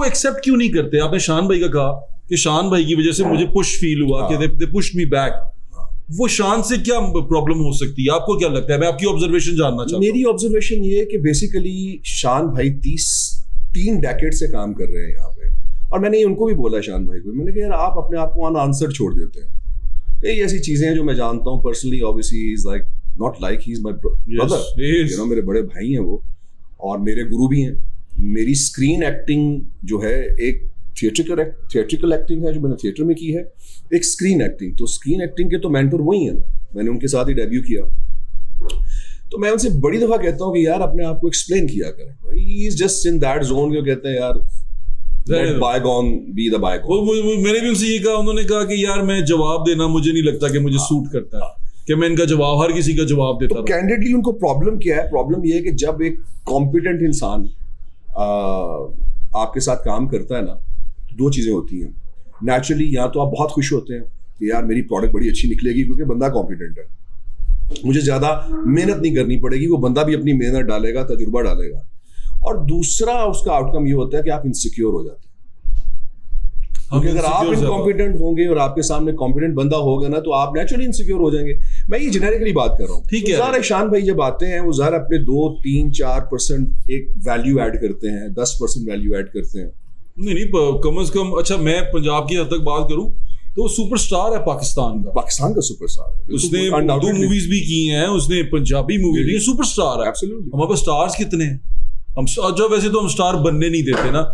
वो एक्सेप्ट क्यों नहीं करते? आपने शान भाई का कहा कि शान भाई की वजह से मुझे पुश फील हुआ कि दे पुश्ड मी बैक। वो शान से क्या प्रॉब्लम हो सकती है? आपको क्या लगता है? मैं आपकी ऑब्जर्वेशन जानना चाहता हूँ। मेरी ऑब्जर्वेशन ये है कि बेसिकली शान भाई 3 डेकेड से काम कर रहे हैं यहाँ पे, और मैंने ये उनको भी बोला शान भाई को, मैंने कहा यार आप अपने आप को अनआंसर्ड छोड़ देते हैं। कई ऐसी चीजें हैं जो मैं जानता हूँ personally, obviously is like not like he is my brother, you know, मेरे बड़े भाई हैं वो और मेरे गुरु भी हैं। मेरी स्क्रीन एक्टिंग जो है एक थिएट्रिकल एक्टिंग है जो मैंने थिएटर में की है, एक स्क्रीन एक्टिंग। तो स्क्रीन एक्टिंग के तो मेंटर वही है ना, मैंने उनके साथ ही डेब्यू किया। तो मैं उनसे बड़ी दफा कहता हूँ कि यार अपने आप को एक्सप्लेन किया करें। He is just in that zone, जो कहते हैं यार बायगॉन बी द बायगॉन। मैंने भी उनसे ये कहा, उन्होंने कहा कि यार मैं जवाब देना मुझे नहीं लगता कि मुझे सूट करता है कि मैं इनका जवाब, हर किसी का जवाब देता हूं। कैंडिडली उनको प्रॉब्लम क्या है? प्रॉब्लम ये है कि जब एक कॉम्पिटेंट इंसान आपके साथ काम करता है ना, तो 2 चीजें होती हैं नेचुरली। या तो आप बहुत खुश होते हैं कि यार मेरी प्रोडक्ट बड़ी अच्छी निकलेगी क्योंकि बंदा कॉम्पिटेंट है, मुझे ज्यादा मेहनत नहीं करनी पड़ेगी, वो बंदा भी अपनी मेहनत डालेगा, तजुर्बा डालेगा। और दूसरा उसका आउटकम ये होता है कि आप इनसिक्योर हो जाते हैं, क्योंकि अगर आप इनकॉम्पिटेंट होंगे और आपके सामने कॉम्पिटेंट बंदा होगा ना, तो आप नेचुरली इनसिक्योर हो जाएंगे। मैं ये जेनेरिकली बात कर रहा हूँ। ठीक है, ज़ाहिर शान भाई जब आते हैं वो ज़ाहिर अपने 2, 3, 4% एक वैल्यू ऐड करते हैं, 10% वैल्यू ऐड करते हैं। नहीं कम से कम। अच्छा मैं पंजाब की हद तक बात करूं तो सुपरस्टार है पाकिस्तान का सुपरस्टार है। उसने उर्दू मूवीज भी की हैं, उसने पंजाबी मूवी भी, सुपरस्टार है। एब्सोल्युटली। हमारे पास स्टार्स कितने हैं? हम जब वैसे तो हम स्टार बनने नहीं देते ना।